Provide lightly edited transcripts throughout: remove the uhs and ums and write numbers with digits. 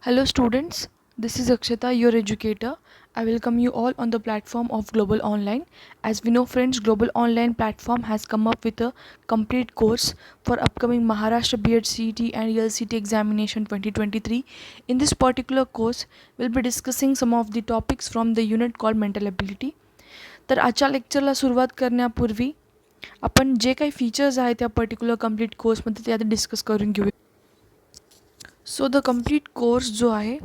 Hello students, this is Akshita, your educator. I welcome you all on the platform of Global Online. As we know friends, Global Online platform has come up with a complete course for upcoming Maharashtra B.Ed CET and ELCT examination 2023. In this particular course, we'll be discussing some of the topics from the unit called mental ability. तर आजच्या लेक्चरला सुरुवात करण्यापूर्वी आपण जे काही features आहेत त्या particular complete कोर्समध्ये ते आता डिस्कस करून घेऊया. सो द कंप्लीट कोर्स जो आहे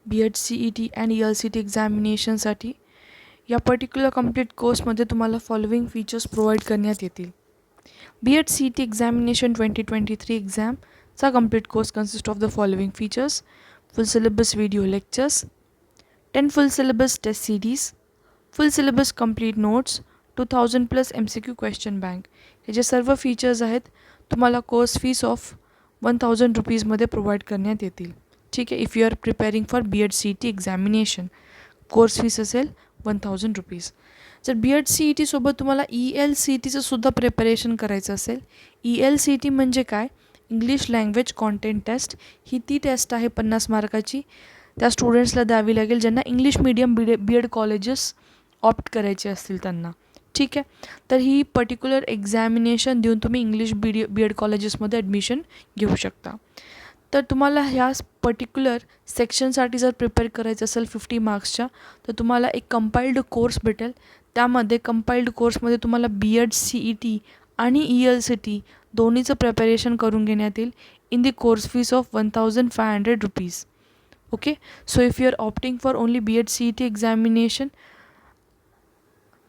B.Ed CET अँड ELCT एक्झामिनेशनसाठी या पर्टिक्युलर कंप्लीट कोर्समध्ये तुम्हाला फॉलोइंग फीचर्स प्रोव्हाइड करण्यात येतील. B.Ed CET एक्झामिनेशन 2023 एक्झामचा complete course consist of the following features: full syllabus video lectures, 10 full syllabus test series, full syllabus complete notes, 2000+ MCQ question bank. हे जे सर्व features आहेत तुम्हाला कोर्स फीस ऑफ 1000 रुपीजमध्ये provide करण्यात येतील. ठीक आहे. If you are preparing for B.Ed CET examination, course fees असेल 1000 रुपीज. जर B.Ed CET सोबत तुम्हाला ELCTचं सुद्धा प्रिपरेशन करायचं असेल, ELCT म्हणजे काय, इंग्लिश लँग्वेज कॉन्टेंट टेस्ट. ही ती टेस्ट आहे 50 मार्काची. त्या स्टुडंट्सला द्यावी लागेल ज्यांना English medium B.Ed colleges opt करायचे असतील त्यांना. ठीक आहे. तर ही पर्टिक्युलर एक्झामिनेशन देऊन तुम्ही इंग्लिश B.Ed कॉलेजेसमध्ये ॲडमिशन घेऊ शकता. तर तुम्हाला ह्या पर्टिक्युलर सेक्शनसाठी जर प्रिपेअर करायचं असेल 50 मार्क्सच्या, तर तुम्हाला एक कंपाइल्ड कोर्स भेटेल. त्यामध्ये कंपाइल्ड कोर्समध्ये तुम्हाला B.Ed CET आणि ELCT दोन्हीचं प्रिपरेशन करून घेण्यात येईल in the course fees of 1500 rupees. Okay. So if you are opting for only B.Ed CET examination,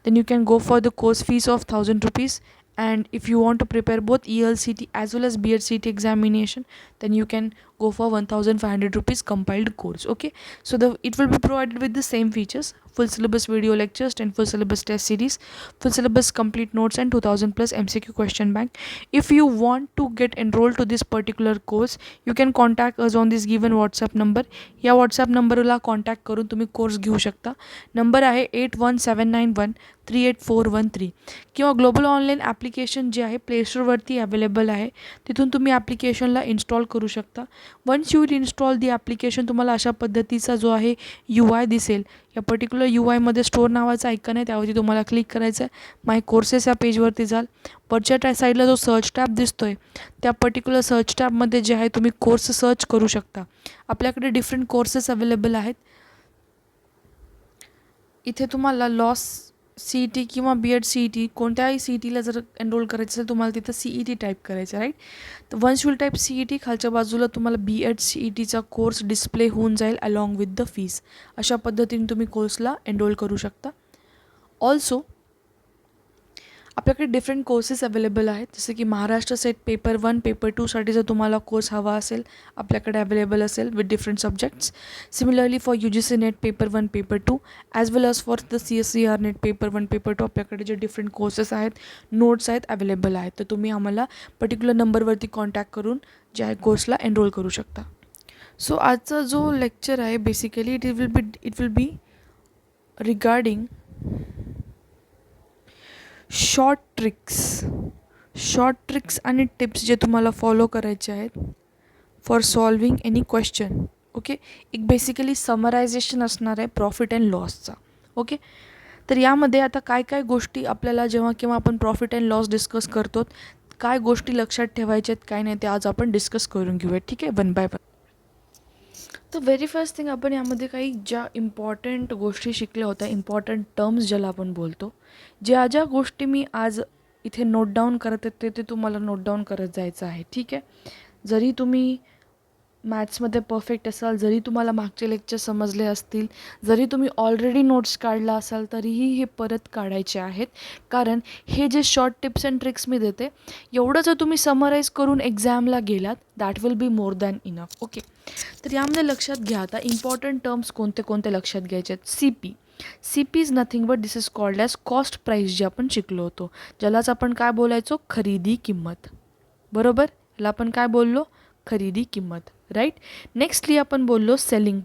then you can go for the course fees of 1000 rupees, and if you want to prepare both ELCT as well as B.Ed CET examination, then you can go for 1500 rupees compiled course. Okay, so it will be provided with the same features: full syllabus video lectures, 10 full syllabus test series, full syllabus complete notes, and 2000+ MCQ question bank. If you want to get enrolled to this particular course, you can contact us on this given WhatsApp number. या WhatsApp नंबरला contact करून तुम्ही course घेऊ शकता. Number आहे 8179138413. किंवा global online application जे आहे प्लेस्टोरवरती अवेलेबल आहे, तिथून तुम्ही ॲप्लिकेशनला इन्स्टॉल करू शकता. Once you will install the application, तुम्हाला अशा पद्धतीचा जो आहे UI दिसेल. या पर्टिक्युलर UIमध्ये स्टोअर नावाचं आयकन आहे, त्यावरती तुम्हाला क्लिक करायचं आहे. माय कोर्सेस या पेजवरती जाल. वरच्या साईडला जो सर्च टॅब दिसतो आहे, त्या पर्टिक्युलर सर्च टॅबमध्ये जे आहे तुम्ही कोर्स सर्च करू शकता. आपल्याकडे डिफरंट कोर्सेस अवेलेबल आहेत. इथे तुम्हाला लॉस CET किंवा B.Ed CET कोणत्याही CETला जर एनरोल करायचं असेल, तुम्हाला तिथं CET टाईप करायचं, राईट. तर वन्स यू टाईप CET, खालच्या बाजूला तुम्हाला B.Ed CETचा कोर्स डिस्प्ले होऊन जाईल अलॉंग विथ द फीस. अशा पद्धतीने तुम्ही कोर्सला एनरोल करू शकता. ऑल्सो आपल्याकडे डिफरंट कोर्सेस अवेलेबल आहेत, जसे की महाराष्ट्र सेट पेपर 1 पेपर 2साठी जर तुम्हाला कोर्स हवा असेल, आपल्याकडे अवेलेबल असेल with different subjects. Similarly for UGC net paper 1 paper 2 as well as for the CSER net paper 1 paper 2 आपल्याकडे जे डिफरंट कोर्सेस आहेत, नोट्स आहेत, अवेलेबल आहेत. तर तुम्ही आम्हाला पर्टिक्युलर नंबरवरती कॉन्टॅक्ट करून जे आहे कोर्सला एनरोल करू शकता. सो आजचा जो लेक्चर आहे basically it will be regarding short tricks आणि टिप्स जे तुम्हाला फॉलो करायचे आहेत for solving any question. Okay. एक बेसिकली समरायझेशन असणार आहे प्रॉफिट अँड लॉसचा. ओके. तर यामध्ये आता काय काय गोष्टी आपल्याला जेव्हा केव्हा आपण प्रॉफिट अँड लॉस डिस्कस करतो, काय गोष्टी लक्षात ठेवायच्या आहेत काय नाही, ते आज आपण डिस्कस करून घेऊया. ठीक आहे, वन बाय वन. तर व्हेरी फर्स्ट थिंग, आपण यामध्ये काही ज्या इम्पॉर्टंट गोष्टी शिकल्या होत्या, इम्पॉर्टंट टर्म्स ज्याला आपण बोलतो, ज्या ज्या गोष्टी मी आज इथे नोट डाऊन करत आहेत ते तुम्हाला नोट डाऊन करत जायचं आहे. ठीक आहे. जरी तुम्ही मॅथ्समध्ये परफेक्ट असाल, जरी तुम्हाला मागचे लेक्चर समजले असतील, जरी तुम्ही ऑलरेडी नोट्स काढला असाल, तरीही हे परत काढायचे आहेत. कारण हे जे शॉर्ट टिप्स अँड ट्रिक्स मी देते, एवढं जर तुम्ही समराईज करून एक्झामला गेलात, that will be more than enough. Okay. तर यामध्ये लक्षात घ्या आता इम्पॉर्टंट टर्म्स कोणते कोणते लक्षात घ्यायचे आहेत. CP is nothing but this is called as cost price, जे आपण शिकलो होतो, ज्यालाच आपण काय बोलायचो, खरेदी किंमत. बरोबर, याला आपण काय बोललो, खरेदी किंमत, राईट. नेक्स्टली आपण बोललो सेलिंग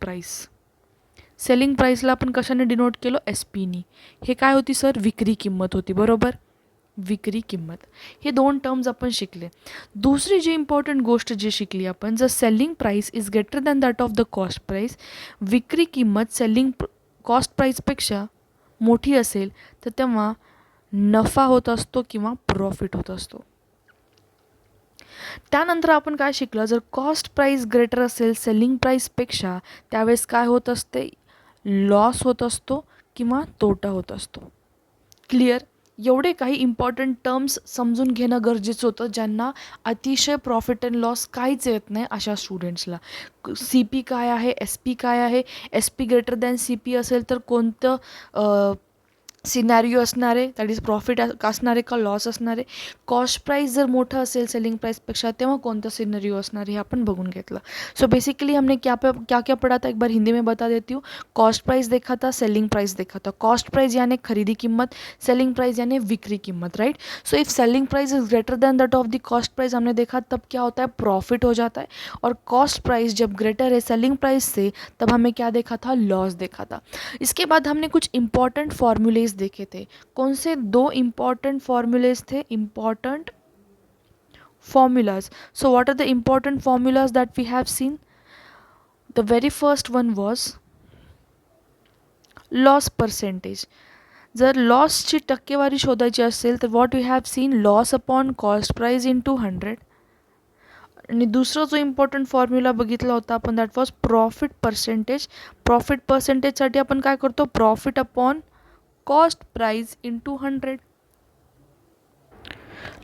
प्राईसला आपण कशाने डिनोट केलो, SPनी. हे काय होती सर, विक्री किंमत होती. बरोबर, विक्री किंमत. हे 2 टर्म्स आपण शिकले. दुसरी जी इम्पॉर्टंट गोष्ट जी शिकली आपण, जर selling price is greater than that of the cost price, विक्री किंमत कॉस्ट प्राईसपेक्षा मोठी असेल तर तेव्हा नफा होत असतो किंवा प्रॉफिट होत असतो. त्यानंतर आपण काय शिकलो, जर कॉस्ट प्राईस ग्रेटर असेल सेलिंग प्राईसपेक्षा, त्यावेळेस काय होत असते, लॉस होत असतो किंवा तोटा होत असतो. क्लिअर. एवढे काही इम्पॉर्टंट टर्म्स समजून घेणं गरजेचं होतं, ज्यांना अतिशय प्रॉफिट अँड लॉस काहीच येत नाही अशा स्टुडंट्सला. सी पी काय आहे, एस पी काय आहे, S P greater than C P असेल तर कोणतं सिनॅरिओ असणारे, दॅट इज प्रॉफिट असणारे का लॉस असणारे. कॉस्ट प्राइस जर मोठं असेल सेलिंग प्राइसपेक्षा तेव्हा कोणतं सिनॅरिओ असणार हे आपण बघून घेतलं. सो बेसिकली हमने क्या क्या पढ़ा था, एक बार हिंदी में बता देती हूँ. कॉस्ट प्राइस देखा था, सेलिंग प्राइस देखा था. कॉस्ट प्राइस यानी खरीदी कीमत, सेलिंग प्राइस यानी विक्री कीमत, right. So if selling price is greater than that of the cost price हमने देखा, तब क्या होता है, प्रॉफिट हो जाता है. और कॉस्ट प्राइस जब ग्रेटर है सेलिंग प्राइस से, तब हमें क्या देखा था, लॉस देखा था. इसके बाद हमने कुछ इंपॉर्टेंट फॉर्मूलेज देखे थे. कौन से 2 इंपॉर्टेंट फॉर्मूलेज थे, important formulas. So what are the important formulas that we have seen? The very first one was loss percentage. जर लॉसची टक्केवारी शोधायची असेल तर what we have seen, loss upon cost price into 100. आणि दुसरा जो इम्पॉर्टंट फॉर्म्युला बघितला होता आपण, that was profit percentage. Profit पर्सेंटेजसाठी आपण काय करतो, profit upon cost price into 100.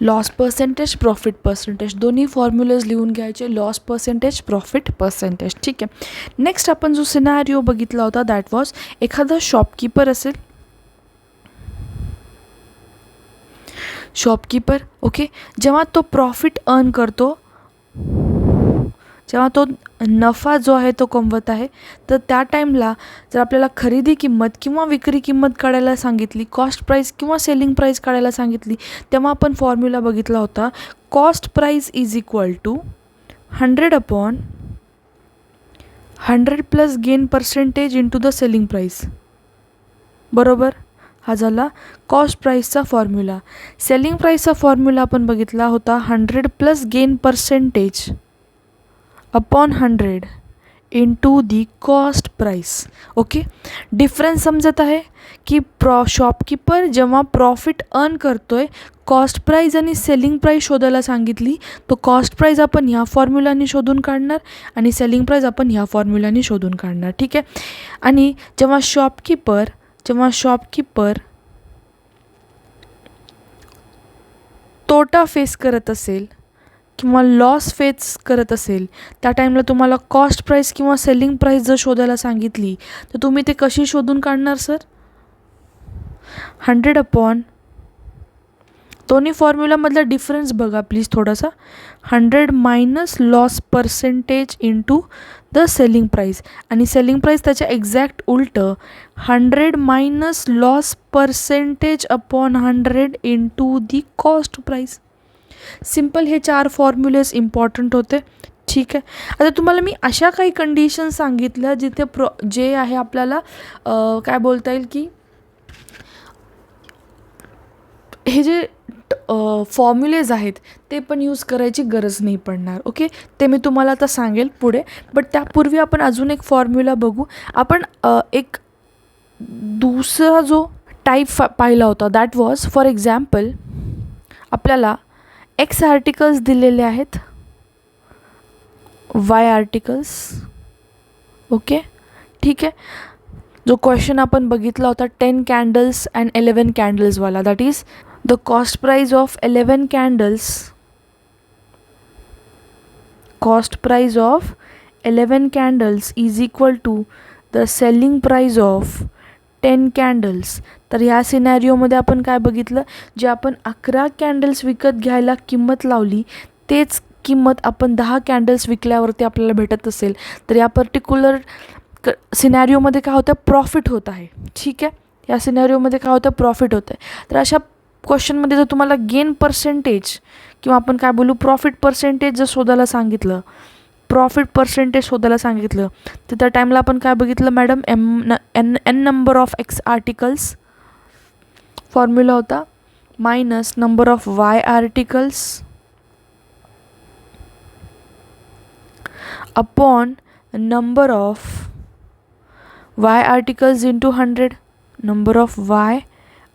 Loss percentage, profit percentage दोन्ही फॉर्म्युलेज लिहून घ्यायचे, लॉस पर्सेंटेज, प्रॉफिट पर्सेंटेज. ठीक आहे. नेक्स्ट आपण जो सिनारिओ बघितला होता दॅट वॉज, एखादा शॉपकीपर असेल, शॉपकीपर, ओके, जेव्हा तो प्रॉफिट अर्न करतो, जेव्हा तो नफा जो आहे तो कमवत आहे, तर त्या टाईमला जर आपल्याला खरेदी किंमत किंवा विक्री किंमत काढायला सांगितली, कॉस्ट प्राईस किंवा सेलिंग प्राईस काढायला सांगितली, तेव्हा आपण फॉर्म्युला बघितला होता, cost price is equal to 100 upon 100 plus gain percentage into the selling price. बरोबर, हा झाला कॉस्ट प्राईसचा फॉर्म्युला. सेलिंग प्राईसचा फॉर्म्युला आपण बघितला होता 100 plus gain percentage upon 100 into the cost price. Okay, difference समजत आहे की शॉपकीपर जेव्हा प्रॉफिट अर्न करतोय, कॉस्ट प्राइस आणि सेलिंग प्राइस शोधायला सांगितली, तो कॉस्ट प्राइस आपण ह्या फॉर्म्युलाने शोधून काढणार आणि सेलिंग प्राइस आपण ह्या फॉर्म्युलाने शोधून काढणार. ठीक आहे. आणि जेव्हा शॉपकीपर तोटा फेस करत असेल किंवा लॉस फेस करत असेल, त्या टाईमला तुम्हाला कॉस्ट प्राईस किंवा सेलिंग प्राईस जर शोधायला सांगितली, तर तुम्ही ते कशी शोधून काढणार सर, 100 अपॉन, दोन्ही फॉर्म्युलामधला डिफरन्स बघा प्लीज थोडासा, 100 minus loss percentage into the selling price. आणि सेलिंग प्राईस त्याच्या एक्झॅक्ट उलटं, 100 minus loss percentage upon 100 into the cost price. Simple, हे 4 फॉर्म्युलेज इम्पॉर्टंट होते. ठीक आहे. आता तुम्हाला मी अशा काही कंडिशन सांगितल्या जिथे जे आहे आपल्याला काय बोलता येईल की हे जे फॉर्म्युलेज आहेत ते पण यूज करायची गरज नाही पडणार. ओके, ते मी तुम्हाला आता सांगेल पुढे. बट त्यापूर्वी आपण अजून एक फॉर्म्युला बघू. आपण एक दुसरा जो टाईप पाहिला होता, दॅट वॉज फॉर एक्झाम्पल, आपल्याला एक्स आर्टिकल्स दिलेले आहेत, वाय आर्टिकल्स. ओके, ठीक आहे. जो क्वेश्चन आपण बघितला होता 10 कॅन्डल्स अँड 11 कॅन्डल्सवाला, that is the cost price of 11 candles, cost price of 11 candles is equal to the selling price of 10 candles. तर ह्या सिनॅरिओमध्ये आपण काय बघितलं, जे आपण 11 कॅन्डल्स विकत घ्यायला किंमत लावली, तेच किंमत आपण 10 कॅन्डल्स विकल्यावरती आपल्याला भेटत असेल, तर या पर्टिक्युलर सिनॅरिओमध्ये काय होतं, प्रॉफिट होत आहे. ठीक आहे. या सिनॅरिओमध्ये काय होतं, प्रॉफिट होतं आहे. तर अशा क्वेश्चनमध्ये जर तुम्हाला गेन पर्सेंटेज किंवा आपण काय बोलू, प्रॉफिट पर्सेंटेज जर शोधायला सांगितलं, तर त्या टाईमला आपण काय बघितलं madam, N number of X articles formula होता, minus number of Y articles upon number of Y articles into 100, number of Y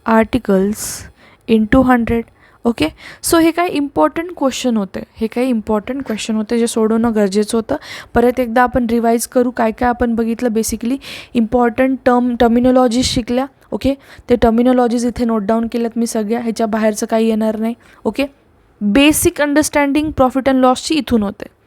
articles into 100. Okay, so हे काही इम्पॉर्टंट क्वेश्चन होते, जे सोडवणं गरजेचं होतं. परत एकदा आपण रिवाईज करू काय काय आपण बघितलं. बेसिकली इम्पॉर्टंट टर्मिनॉलॉजीज शिकल्या. ओके, ते टर्मिनॉलॉजीज इथे नोट डाऊन केल्यात मी सगळ्या, ह्याच्या बाहेरचं काही येणार नाही. Okay, basic understanding profit and लॉसची इथून होते.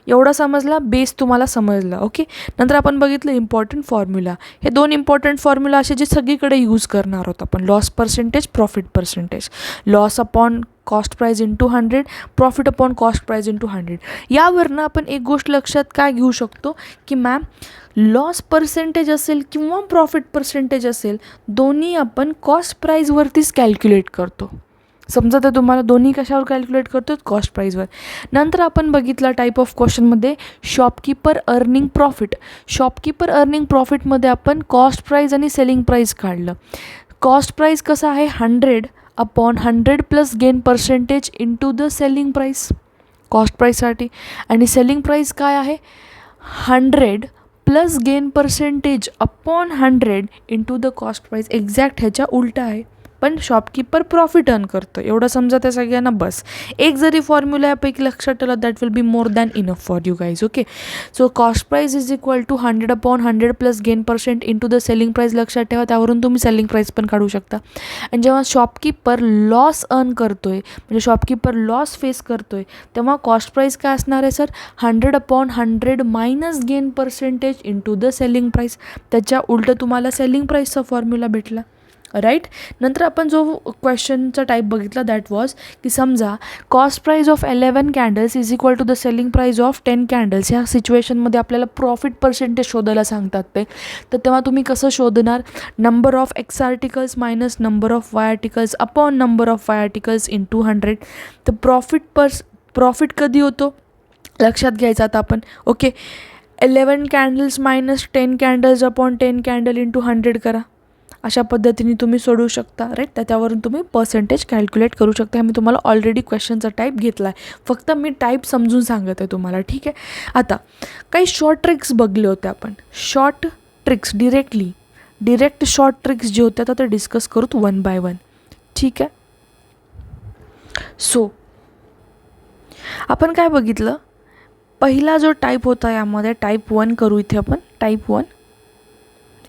एवढा समजला, बेस तुम्हाला समजला. ओके, नंतर आपण बघितलं इम्पॉर्टंट फॉर्म्युला. हे 2 इम्पॉर्टंट फॉर्म्युला असे जे सगळीकडे यूज करणार आहोत आपण. Loss percentage, profit percentage. Loss upon cost price into 100, profit upon cost price into 100. यावरनं आपण एक गोष्ट लक्षात काय घेऊ शकतो की मॅम लॉस पर्सेंटेज असेल किंवा प्रॉफिट पर्सेंटेज असेल, दोन्ही आपण कॉस्ट प्राईजवरतीच कॅल्क्युलेट करतो. समजा तर तुम्हाला दोन्ही कशावर कॅल्क्युलेट करतो, कॉस्ट प्राईजवर. नंतर आपण बघितला टाईप ऑफ क्वेश्चनमध्ये shopkeeper earning profit. Shopkeeper earning प्रॉफिटमध्ये आपण कॉस्ट प्राईज आणि सेलिंग प्राईज काढलं. कॉस्ट प्राईज कसं आहे 100 upon 100 plus gain percentage into the selling price cost प्राईजसाठी. आणि सेलिंग प्राईज काय आहे 100 plus gain percentage upon 100 into the cost price. Exact ह्याच्या उलटं आहे, पण शॉपकीपर प्रॉफिट अर्न करतो. एवढं समजा त्या सगळ्यांना बस. एक जरी फॉर्म्युला यापैकी लक्षात ठेवला that will be more than enough for you guys. Okay, so cost price is equal to 100 upon 100 plus gain percent into the selling price. लक्षात ठेवा, त्यावरून तुम्ही सेलिंग प्राईज पण काढू शकता. आणि जेव्हा शॉपकीपर लॉस अर्न करतोय, म्हणजे शॉपकीपर लॉस फेस करतोय, तेव्हा कॉस्ट प्राईज काय असणार आहे sir 100 upon 100 minus gain percentage into the selling price. त्याच्या उलटं तुम्हाला सेलिंग प्राईजचा फॉर्म्युला भेटला. राईट. नंतर आपण जो क्वेश्चनचा टाईप बघितला दॅट वॉज की समजा cost price of 11 candles is equal to the selling price of 10 candles. ह्या सिच्युएशनमध्ये आपल्याला प्रॉफिट पर्सेंटेज शोधायला सांगतात ते. तर तेव्हा तुम्ही कसं शोधणार, number of X articles minus number of Y articles upon number of Y articles into 100. तर प्रॉफिट कधी होतो लक्षात घ्यायचं आता आपण. Okay, 11 candles minus 10 candles upon 10 candle into 100 करा. अशा पद्धतीने तुम्ही सोडवू शकता. राईट, त्याच्यावरून तुम्ही पर्सेंटेज कॅल्क्युलेट करू शकता. मी तुम्हाला ऑलरेडी क्वेश्चनचा टाईप घेतला आहे, फक्त मी टाईप समजून सांगत आहे तुम्हाला. ठीक आहे, आता काही शॉर्ट ट्रिक्स बघले होते आपण. Short tricks direct short tricks जे होत्या आता डिस्कस करूत 1 बाय 1. ठीक आहे, सो आपण काय बघितलं, पहिला जो टाईप होता यामध्ये टाईप 1 करू. इथे आपण टाईप 1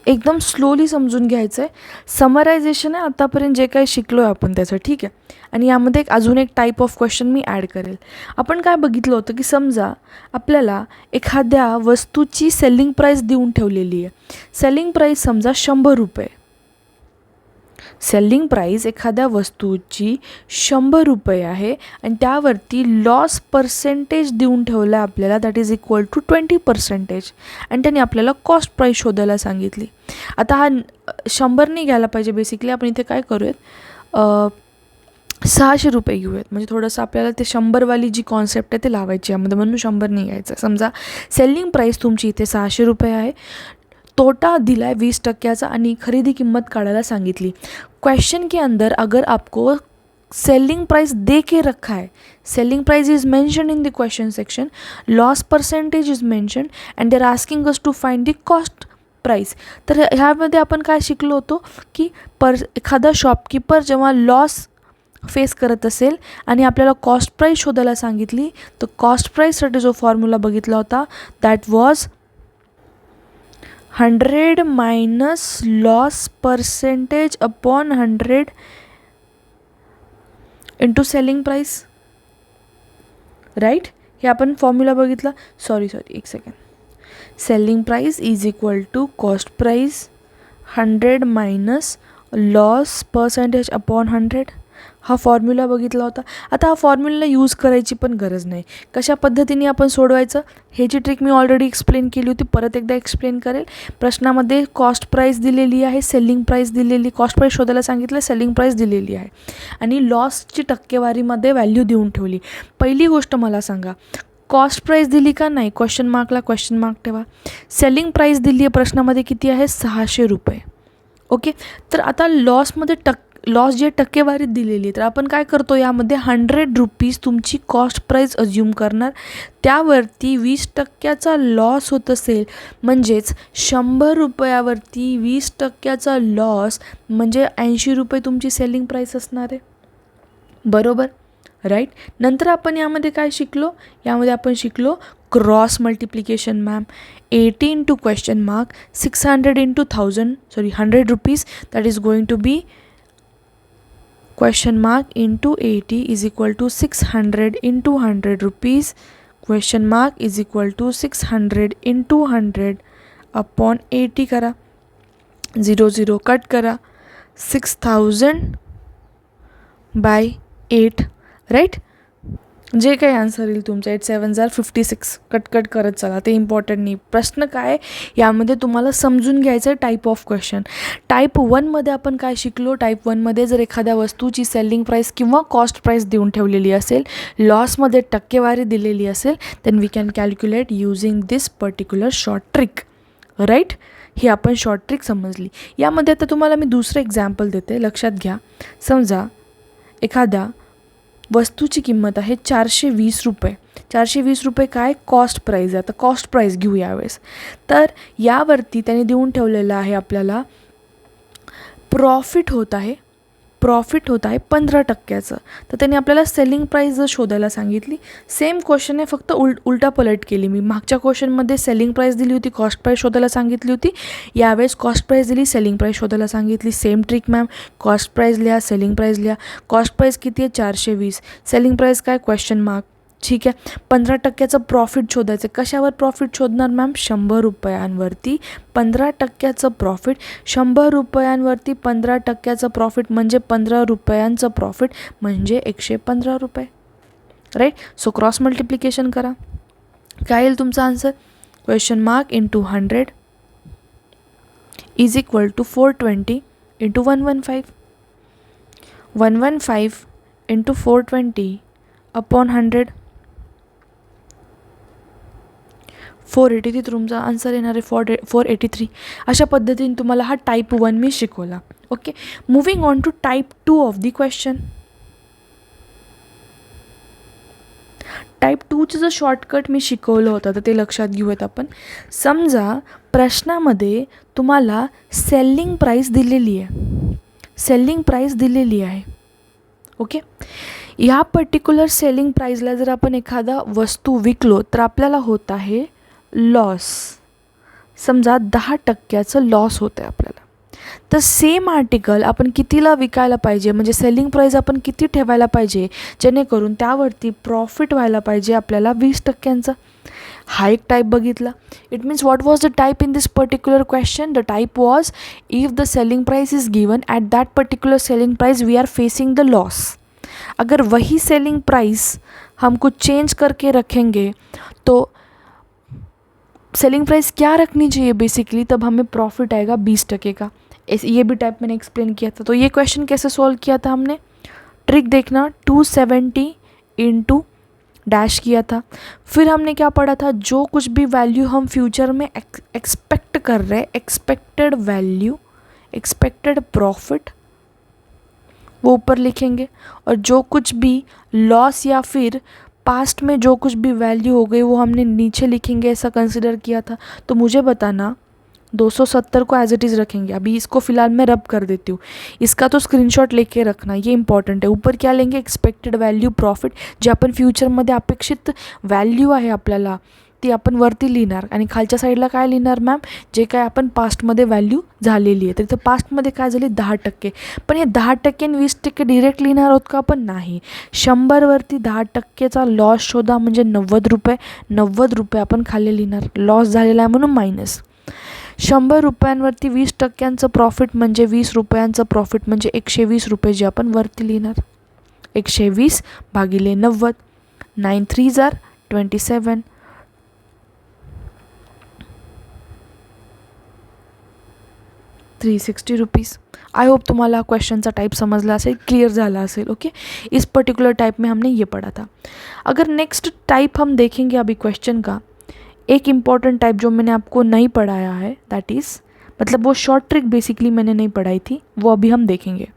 एकदम स्लोली समजून घ्यायचं आहे. समरायझेशन आहे आतापर्यंत जे काही शिकलो आहे आपण त्याचं. ठीक आहे, आणि यामध्ये अजून एक टाईप ऑफ क्वेश्चन मी ॲड करेल. आपण काय बघितलं होतं की समजा आपल्याला एखाद्या वस्तूची सेलिंग प्राईस देऊन ठेवलेली आहे. सेलिंग प्राईस समजा 100 रुपये. सेलिंग प्राईस एखाद्या वस्तूची 100 रुपये आहे आणि त्यावरती लॉस पर्सेंटेज देऊन ठेवला आपल्याला दॅट इज इक्वल टू 20%. आणि त्याने आपल्याला कॉस्ट प्राईस शोधायला सांगितली. आता हा 100 नाही घ्यायला पाहिजे. बेसिकली आपण इथे काय करूयात 600 रुपये घेऊयात. म्हणजे थोडंसं आपल्याला ते 100वाली जी कॉन्सेप्ट आहे ते लावायची यामध्ये, म्हणून 100 नाही घ्यायचं. समजा सेलिंग प्राईस तुमची इथे 600 रुपये आहे. तोटा दिला है 20% आणि खरीदी किम्मत काढायला सांगितली. क्वेश्चन के अंदर अगर आपको सेलिंग प्राइस दे के रखा है, selling price is mention in the question section, loss percentage is mention and they are asking us to find the cost price. तर ह्यामध्ये आपण काय शिकलो होतो की एखादा शॉपकीपर जेव्हा लॉस फेस करत असेल आणि आपल्याला कॉस्ट प्राइस शोधायला सांगितली, तर कॉस्ट प्राइससाठी जो फॉर्म्युला बघितला होता that was 100 minus loss percentage upon 100 into selling price. Right, हे आपण फॉर्म्युला बघितला. सॉरी एक second. Selling price is equal to cost price 100 minus loss percentage upon 100. हा फॉर्म्युला बघितला होता. आता हा फॉर्म्युला यूज करायची पण गरज नाही. कशा पद्धतीने आपण सोडवायचं ह्याची ट्रिक मी ऑलरेडी एक्सप्लेन केली होती, परत एकदा एक्सप्लेन करेल. प्रश्नामध्ये कॉस्ट प्राईस दिलेली आहे, सेलिंग प्राईस दिलेली, कॉस्ट प्राईस शोधायला सांगितलं, सेलिंग प्राईस दिलेली आहे आणि लॉसची टक्केवारीमध्ये व्हॅल्यू देऊन ठेवली. पहिली गोष्ट मला सांगा, कॉस्ट प्राईस दिली का नाही, क्वेश्चन मार्कला क्वेश्चन मार्क ठेवा. सेलिंग प्राईस दिली आहे प्रश्नामध्ये किती आहे 600 रुपये. ओके, तर आता लॉसमध्ये लॉस जी टक्केवारीत दिलेली आहे, तर आपण काय करतो यामध्ये 100 रुपीज तुमची कॉस्ट प्राईस अज्युम करणार, त्यावरती 20% लॉस होत असेल, म्हणजेच 100 रुपयावरती 20% लॉस म्हणजे 80 रुपये तुमची सेलिंग प्राईस असणार आहे, बरोबर, राईट. नंतर आपण यामध्ये काय शिकलो, यामध्ये आपण शिकलो cross multiplication ma'am. 80 into question mark 600 into 100 rupees, that is going to be question mark into 80 is equal to 600 into 100 rupees, question mark is equal to 600 into 100 upon 80 करा, 0 0 कट करा, 6000 by 8, राईट. जे काही answer येईल तुमच्या 8 7 56, cut करत चला, ते important नाही. प्रश्न काय यामध्ये तुम्हाला समजून घ्यायचं आहे टाईप ऑफ क्वेश्चन. टाईप 1मध्ये आपण काय शिकलो, टाईप 1मध्ये जर एखाद्या वस्तूची सेलिंग प्राईस किंवा कॉस्ट प्राईस देऊन ठेवलेली असेल, लॉसमध्ये टक्केवारी दिलेली असेल, then we can calculate using this particular short trick, right. ही आपण शॉर्ट ट्रिक समजली. यामध्ये आता तुम्हाला मी दुसरं एक्झाम्पल देते, लक्षात घ्या. समजा एखाद्या वस्तूची किंमत आहे 420 रुपये. 420 रुपये काय कॉस्ट प्राईज आहे. आता कॉस्ट प्राईज घेऊ यावेळेस. तर यावरती त्याने देऊन ठेवलेलं आहे आपल्याला प्रॉफिट होत आहे 15%. तर त्याने आपल्याला सेलिंग प्राईस जर शोधायला सांगितली, सेम क्वेश्चन आहे, फक्त उलटा पलट केली मी. मागच्या क्वेश्चनमध्ये सेलिंग प्राईस दिली होती, कॉस्ट प्राईस शोधायला सांगितली होती. यावेळेस कॉस्ट प्राईस दिली, सेलिंग प्राईस शोधायला सांगितली. Same trick ma'am. Cost price लिहा, सेलिंग प्राईस लिहा. कॉस्ट प्राईस किती आहे 420, सेलिंग प्राईस काय क्वेश्चन मार्क, ठीक आहे. 15%चं प्रॉफिट शोधायचं. कशावर प्रॉफिट शोधणार मॅम, 100 रुपयांवरती 15%चं प्रॉफिट. 100 रुपयांवरती 15%चं प्रॉफिट म्हणजे 15 रुपयांचं प्रॉफिट म्हणजे 115 रुपये, राईट. सो क्रॉस मल्टिप्लिकेशन करा, काय येईल तुमचा answer, question mark into 100 is equal to 420 into 115. 115 into 420 upon 100, 483 तुमचा आन्सर येणार आहे, 483. अशा पद्धतीने तुम्हाला हा टाईप 1 मी शिकवला. Okay. Moving on to type 2 of the question. Type 2चं जर शॉर्टकट मी शिकवलं होतं तर ते लक्षात घेऊयात आपण. समजा प्रश्नामध्ये तुम्हाला सेलिंग प्राईस दिलेली आहे, ओके. ह्या पर्टिक्युलर सेलिंग प्राईजला जर आपण एखादा वस्तू विकलो तर आपल्याला होत आहे लॉस. समजा 10%चं लॉस होतं आहे आपल्याला. तर सेम आर्टिकल आपण कितीला विकायला पाहिजे, म्हणजे सेलिंग प्राईस आपण किती ठेवायला पाहिजे जेणेकरून त्यावरती प्रॉफिट व्हायला पाहिजे आपल्याला 20%. हा एक टाईप बघितला. It means what was the type in this particular question. The type was if the selling price is given at that particular selling price we are facing the loss. अगर वही selling price हम कुछ change करके रखेंगे तो selling price क्या रखनी चाहिए basically, तब हमें प्रॉफिट आएगा 20% का. ये भी टाइप मैंने एक्सप्लेन किया था. तो ये क्वेश्चन कैसे सॉल्व किया था हमने, ट्रिक देखना, 270 इंटू डैश किया था. फिर हमने क्या पढ़ा था, जो कुछ भी वैल्यू हम फ्यूचर में एक्सपेक्ट कर रहे हैं, एक्सपेक्टेड वैल्यू, एक्सपेक्टेड प्रॉफिट, वो ऊपर लिखेंगे. और जो कुछ भी लॉस या फिर पास्ट में जो कुछ भी वैल्यू हो गई वो हमने नीचे लिखेंगे, ऐसा कंसिडर किया था. तो मुझे बताना 270 को ॲज इट इज़ रखेंगे. अभी इसको फ़िलहाल मैं रब कर देती हूँ. इसका तो स्क्रीनशॉट लेके रखना, ये इंपॉर्टंट है. ऊपर क्या लेंगे, एक्सपेक्टेड वैल्यू प्रॉफिट, जे आपण फ्युचरमध्ये अपेक्षित वॅल्यू आहे आपल्याला ती आपण वरती लिहिणार. आणि खालच्या साईडला काय लिहिणार मॅम, जे काय आपण पास्टमध्ये व्हॅल्यू झालेली आहे. तर इथं पास्टमध्ये काय झाली 10%. पण हे 10% आणि 20% डिरेक्ट लिहिणार आहोत का आपण, नाही. 100वरती 10%चा लॉस शोधा म्हणजे 90 रुपये. 90 रुपये आपण खाली लिहिणार, लॉस झालेला आहे म्हणून मायनस. 100 रुपयांवरती 20%चं प्रॉफिट म्हणजे 20 रुपयांचं प्रॉफिट म्हणजे 120 रुपये, जे आपण वरती लिहिणार. 120 भागिले 90, 9 3 27, 360 रुपीज़. आई होप तुम्हाला क्वेश्चन का टाइप समझला असेल, क्लियर झाला असेल. ओके. इस पर्टिकुलर टाइप में हमने ये पढ़ा था. अगर नेक्स्ट टाइप हम देखेंगे अभी क्वेश्चन का, एक इम्पॉर्टेंट टाइप जो मैंने आपको नहीं पढ़ाया है, दैट इज़ मतलब वो शॉर्ट ट्रिक बेसिकली मैंने नहीं पढ़ाई थी, वो अभी हम देखेंगे.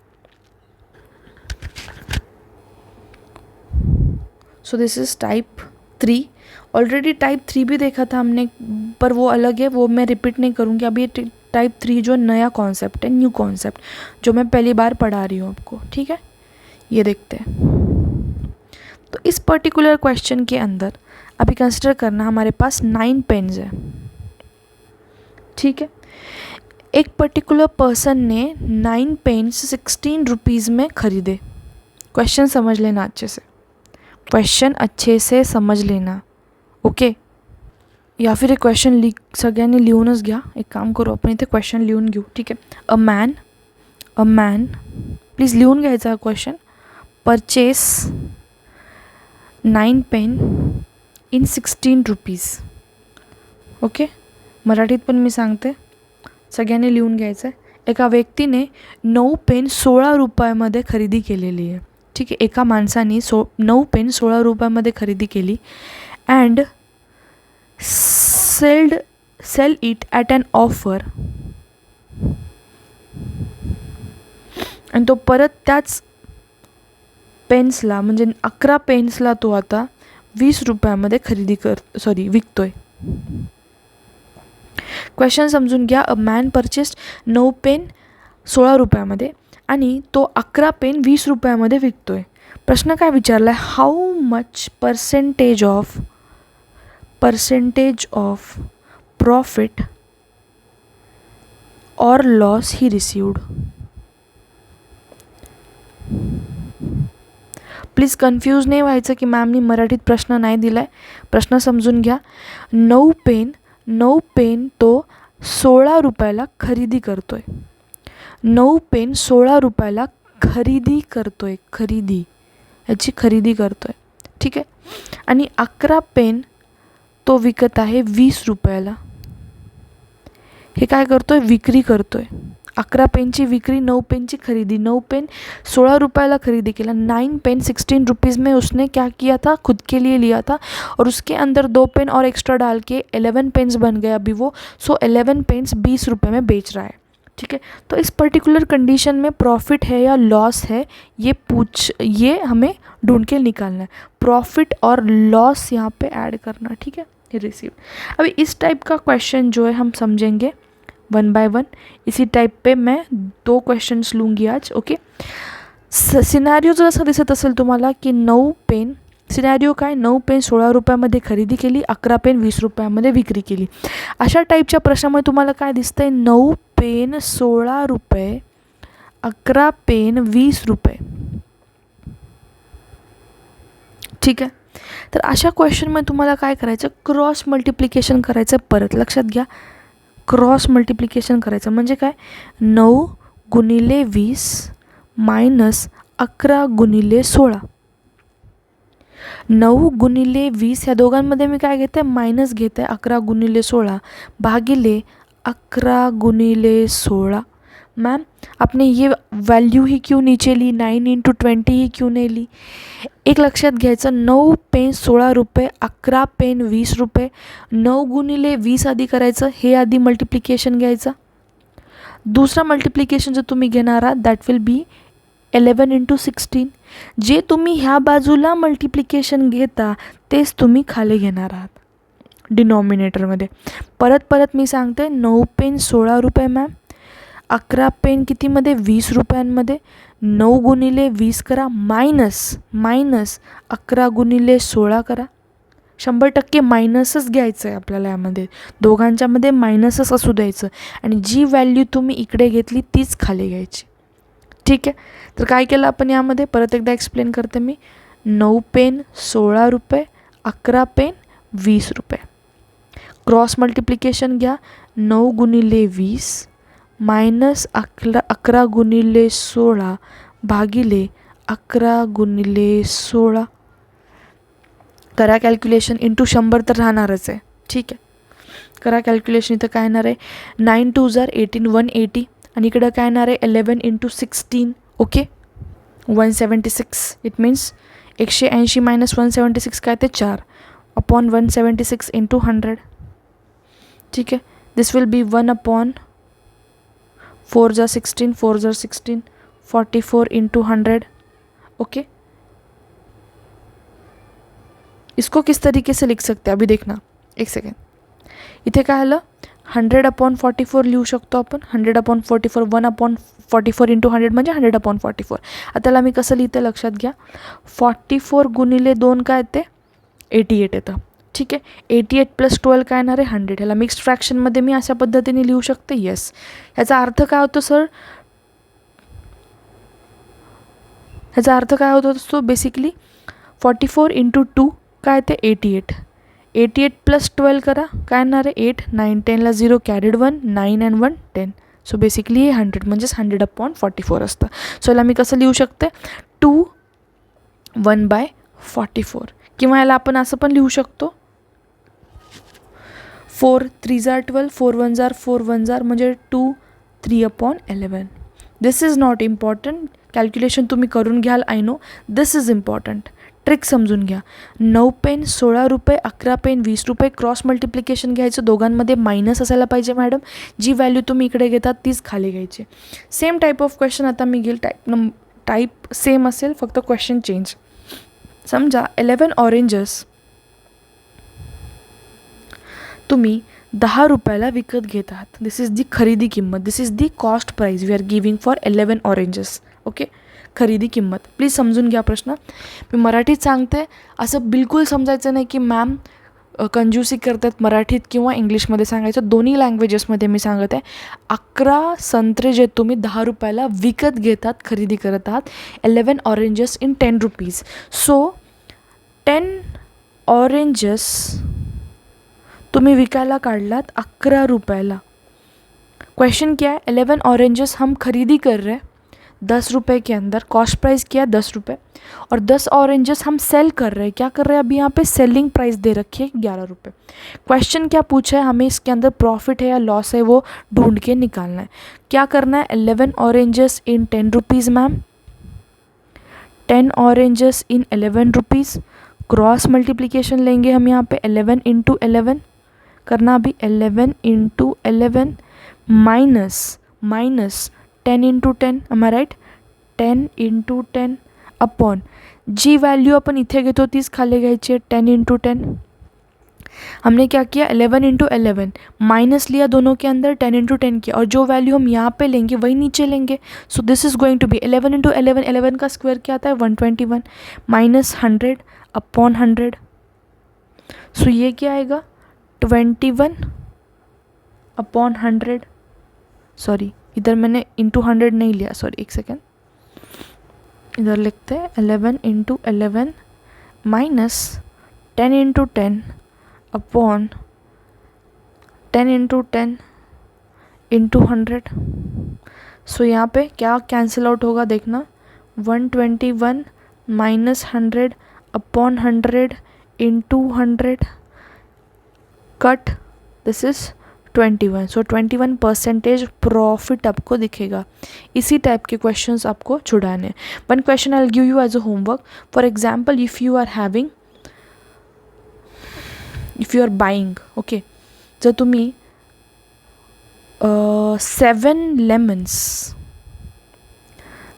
So this is type 3. Already type 3 भी देखा था हमने, पर वो अलग है, वो मैं रिपीट नहीं करूँगी. अभी ये टाइप 3 जो नया कॉन्सेप्ट है, न्यू कॉन्सेप्ट, जो मैं पहली बार पढ़ा रही हूँ आपको. ठीक है, ये देखते हैं. तो इस पर्टिकुलर क्वेश्चन के अंदर अभी कंसिडर करना हमारे पास 9 पेन्स है. ठीक है, एक पर्टिकुलर पर्सन ने 9 पेन्स 16 रुपीज़ में खरीदे. क्वेश्चन समझ लेना अच्छे से, क्वेश्चन अच्छे से समझ लेना. ओके, या फिर एक क्वेश्चन सगळ्यांनी लिहूनच घ्या. एक काम करू आपण इथे क्वेश्चन लिहून घेऊ. ठीक आहे, अ मॅन प्लीज लिहून घ्यायचा question. Purchase 9 pain in 16 rupees. Okay, मराठीत पण मी सांगते, सगळ्यांनी लिहून घ्यायचं आहे. एका व्यक्तीने 9 पेन 16 रुपयामध्ये खरेदी केलेली आहे. ठीक आहे, एका माणसाने 9 पेन 16 रुपयामध्ये खरेदी केली and sell it at an offer. आणि तो परत त्याच पेन्सला, म्हणजे 11 पेन्सला तो आता 20 रुपयामध्ये विकतोय. क्वेश्चन समजून घ्या. अ मॅन परचेस्ड 9 पेन 16 रुपयामध्ये आणि तो 11 पेन 20 रुपयामध्ये विकतोय. प्रश्न काय विचारला आहे, how much percentage of profit और loss he received. Please confuse नाही व्हायचं की मॅमनी मराठीत प्रश्न नाही दिला आहे. प्रश्न समजून घ्या. 9 पेन तो 16 रुपयाला खरेदी करतोय. 9 पेन 16 रुपयाला खरेदी करतोय, याची खरेदी करतोय. ठीक आहे, आणि 11 पेन तो विकत आहे 20 रुपयाला. हे काय करतोय, विक्री करतोय. 11 पेनची विक्री, 9 पेनची खरीदी. 9 पेन 16 रुपयाला खरीदी केला. 9 पेन 16 रुपीज़ में उसने क्या किया था, खुद के लिए लिया था, और उसके अंदर 2 पेन और एक्स्ट्रा डाल के 11 पेन्स बन गए अभी वो. सो 11 पेन्स 20 रुपये में बेच रहा है. ठीक है, तो इस पर्टिकुलर कंडीशन में प्रॉफिट है या लॉस है, ये हमें ढूंढ के निकालना है. प्रॉफिट और लॉस यहाँ पे ऐड करना. ठीक है, ये रिसीव. अभी इस टाइप का क्वेश्चन जो है हम समझेंगे 1 बाय 1. इसी टाइप पे मैं 2 क्वेश्चन्स लूँगी आज. ओके, सिनॅरिओ जर असं दिसत असेल तुम्हाला की 9 पेन, सिनॅरिओ काय, 9 पेन 16 रुपयामध्ये खरेदी केली, 11 पेन 20 रुपयामध्ये विक्री केली. अशा टाईपच्या प्रश्नामध्ये तुम्हाला काय दिसतंय, 9 पेन 16 रुपये, 11 पेन 20 रुपये. ठीक आहे, तर अशा क्वेश्चनमध्ये तुम्हाला काय करायचं, क्रॉस मल्टिप्लिकेशन करायचं. परत लक्षात घ्या, क्रॉस मल्टिप्लिकेशन करायचं म्हणजे काय, 9 गुणिले 20 मायनस 11 गुणिले 16. 9 गुणिले 20 ह्या दोघांमध्ये मी काय घेते, मायनस घेते. 11 गुणिले 16 भागिले 11 गुणिले 16. मैम आपने ये वैल्यू ही क्यों नीचे ली, 9 × 20 ही क्यों नहीं ली. एक लक्षात घ्यायचं, 9 पेन 16 रुपये, 11 पेन 20 रुपये. 9 गुणिले 20 आधी करायचं, हे आधी मल्टिप्लिकेशन घ्यायचं. दुसरा मल्टिप्लिकेशन जो तुम्ही घेणार आहात दॅट विल बी 11 × 16. जे तुम्ही ह्या बाजूला मल्टिप्लिकेशन घेता तेच तुम्ही खाली घेणार आहात डिनॉमिनेटरमध्ये. परत मी सांगते, 9 पेन 16 रुपये मॅम, 11 पेन कितीमध्ये, 20 रुपयांमध्ये. 9 गुणिले 20 करा, मायनस 11 गुणिले 16 करा. 100% मायनसच घ्यायचं आहे आपल्याला, यामध्ये दोघांच्यामध्ये मायनसच असू द्यायचं, आणि जी व्हॅल्यू तुम्ही इकडे घेतली तीच खाली घ्यायची. ठीक आहे, तर काय केलं आपण यामध्ये, परत एकदा एक्सप्लेन करते मी. 9 पेन 16 रुपये, 11 पेन 20 रुपये. क्रॉस मल्टिप्लिकेशन घ्या. 9 गुणिले 20 मायनस 11 गुणिले 16 भागिले 11 गुणिले 16. करा कॅल्क्युलेशन. इंटू 100 तर राहणारच आहे. ठीक आहे, करा कॅल्क्युलेशन. इथं काय येणार आहे, 9 × 2 = 18, 180. आणि इकडं काय येणार आहे, 11 × 16. ओके, 176. इट मीन्स 180 मायनस 176 काय ते 4 अपॉन 176 × 100. ठीक आहे, दिस विल बी 1/4 × 16, 4 × 16, 44 × 100. ओके, इसको किस तरीके से लिख सकते हैं अभी देखना, एक सेकेंड. इथे काय आलं, 100/44 लिहू शकतो आपण. 100/44, 1/44 इंटू 100 म्हणजे 100/44. आता त्याला मी कसं लिहिते लक्षात घ्या. 44 गुणिले 2 काय येते, 88 येतं. ठीक आहे. 88 प्लस 12 काय येणार आहे, 100. ह्याला मिक्स्ड फ्रॅक्शनमध्ये मी अशा पद्धतीने लिहू शकते. येस. ह्याचा अर्थ काय होतो सर, ह्याचा अर्थ काय होतो असतो बेसिकली 44 इंटू 2 काय ते 88. 88 प्लस 12 करा, काय येणार आहे 8. 9 10ला 0 कॅरीड 1, 9 and 1 10. सो बेसिकली हे 100 म्हणजेच 100/44 असतं. सो याला मी कसं लिहू शकते, 2 1/44. किंवा याला आपण असं पण लिहू शकतो, 4 3 12, 4 1 4 1 म्हणजे 2 3/11. दिस इज नॉट इम्पॉर्टंट. कॅल्क्युलेशन तुम्ही करून घ्याल, I know. This is important. Trick समजून घ्या. 9 पेन 16 रुपये, 11 पेन 20 रुपये. क्रॉस मल्टिप्लिकेशन घ्यायचं, दोघांमध्ये मायनस असायला पाहिजे मॅडम. जी व्हॅल्यू तुम्ही इकडे घेतात तीच खाली घ्यायची. सेम टाईप ऑफ क्वेश्चन आता मी घेईल. टाईप सेम असेल, फक्त क्वेश्चन चेंज. समजा 11 ऑरेंजेस तुम्ही 10 रुपयाला विकत घेत आहात. दिस इज दी खरेदी किंमत. This is the cost price we are giving for 11 oranges. Okay, खरेदी किंमत. प्लीज समजून घ्या प्रश्न. मी मराठीत सांगते, असं बिलकुल समजायचं नाही की मॅम कंजूसी करतात मराठीत किंवा इंग्लिशमध्ये सांगायचं. दोन्ही लँग्वेजेसमध्ये मी सांगत आहे. 11 संत्रे जे तुम्ही 10 रुपयाला विकत घेतात, खरेदी करत आहात. 11 oranges in 10 rupees. So 10 oranges तुम्ही विकायला काढलात 11 रुपयाला. क्वेश्चन क्या है, 11 ऑरेंजेस हम खरीदी कर रहे हैं 10 रुपये के अंदर. कॉस्ट प्राइस क्या है 10 रुपये. और 10 ऑरेंजेस हम सेल कर रहे हैं. क्या कर रहे हैं, अभी यहाँ पे सेलिंग प्राइस दे रखी है 11 रुपये. क्वेश्चन क्या पूछा है, हमें इसके अंदर प्रॉफिट है या लॉस है वो ढूंढ के निकालना है. क्या करना है, 11 oranges in 10 rupees ma'am. 10 oranges in 11 rupees. Cross multiplication लेंगे हम यहाँ पे 11 इंटू 11 करना. अभी 11 into 11 minus 10 into 10. Am I right. 10 into 10 upon G value अपन इथे घेतो तीच खाली घ्यायची है. 10 इंटू 10. हमने क्या किया, 11 इंटू 11 माइनस लिया दोनों के अंदर, 10 इंटू 10 किया, और जो वैल्यू हम यहाँ पे लेंगे वही नीचे लेंगे. So this is going to be 11 into 11. 11 का स्क्वायर क्या आता है 121 माइनस 100 अपॉन 100. सो ये क्या आएगा 21 अपॉन 100. सॉरी, इधर मैंने इंटू 100 नहीं लिया, सॉरी एक सेकेंड. इधर लिखते हैं 11 into 11 minus 10 into 10 upon 10 into 10 into 100. So यहाँ पे क्या कैंसिल आउट होगा देखना, 121 minus 100 upon 100 into 100 cut. This is 21. So 21% profit आपको दिखेगा. इसी टाइप के क्वेश्चंस आपको छुड़ाने. One question I will give you as a homework. For example, if you are having, if you are buying, okay, जर तुम्ही 7 लेमन्स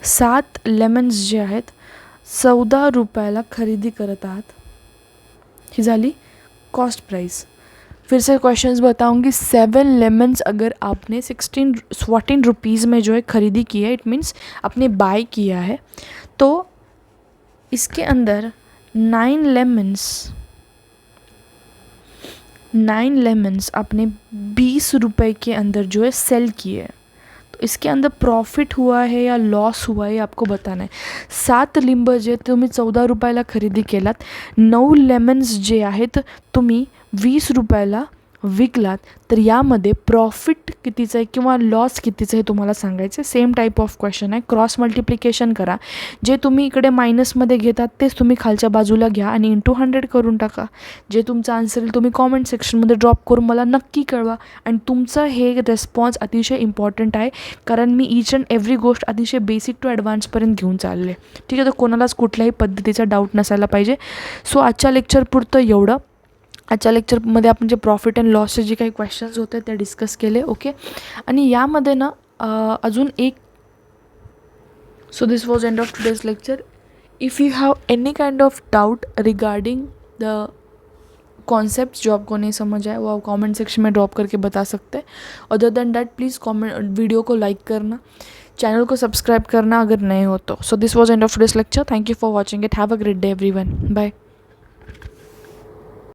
7 लेमन्स जे आहेत 14 रुपयाला खरेदी करत आहात. ही झाली कॉस्ट प्राइस. फिर से क्वेश्चंस बताऊंगी. 7 लेमन्स अगर आपने 14 रुपीज़ में जो है ख़रीदी की है, इट मीन्स आपने बाय किया है, तो इसके अंदर 9 लेमन्स आपने 20 रुपये के अंदर जो है सेल किए है. तो इसके अंदर प्रॉफिट हुआ है या लॉस हुआ है आपको बताना है. 7 लिंब जे तुम्ही 14 रुपयाला खरेदी केलात, 9 लेमन्स जे आहेत तुम्ही 20 रुपयाला विकलात, तर यामध्ये प्रॉफिट कितीचं आहे किंवा लॉस कितीचं आहे तुम्हाला सांगायचं. सेम टाईप ऑफ क्वेश्चन आहे. क्रॉस मल्टिप्लिकेशन करा. जे तुम्ही इकडे मायनसमध्ये घेतात तेच तुम्ही खालच्या बाजूला घ्या आणि इंटू 100 करून टाका. जे तुमचं आन्सर येईल तुम्ही कॉमेंट सेक्शनमध्ये ड्रॉप करून मला नक्की कळवा. आणि तुमचं हे रिस्पॉन्स अतिशय इम्पॉर्टंट आहे, कारण मी ईच अँड एव्हरी गोष्ट अतिशय बेसिक टू ॲडव्हान्सपर्यंत घेऊन चालले. ठीक आहे, तर कोणालाच कुठल्याही पद्धतीचा डाऊट नसायला पाहिजे. सो आजच्या लेक्चरपुरतं एवढं. आजच्या लेक्चरमध्ये आपण जे प्रॉफिट अँड लॉसचे जे काही क्वेश्चन्स होते ते डिस्कस केले. ओके, आणि यामध्ये ना अजून एक. So this was end of today's lecture. If you have any kind of doubt regarding the concept जो आपको नहीं समझ आए वो आप कमेंट सेक्शन में ड्रॉप करके बता सकते हैं. Other than that please comment, video को लाइक करना, चैनल को सब्सक्राइब करना अगर नए हो तो. So this was end of this lecture. Thank you for watching it. Have a great day everyone. Bye.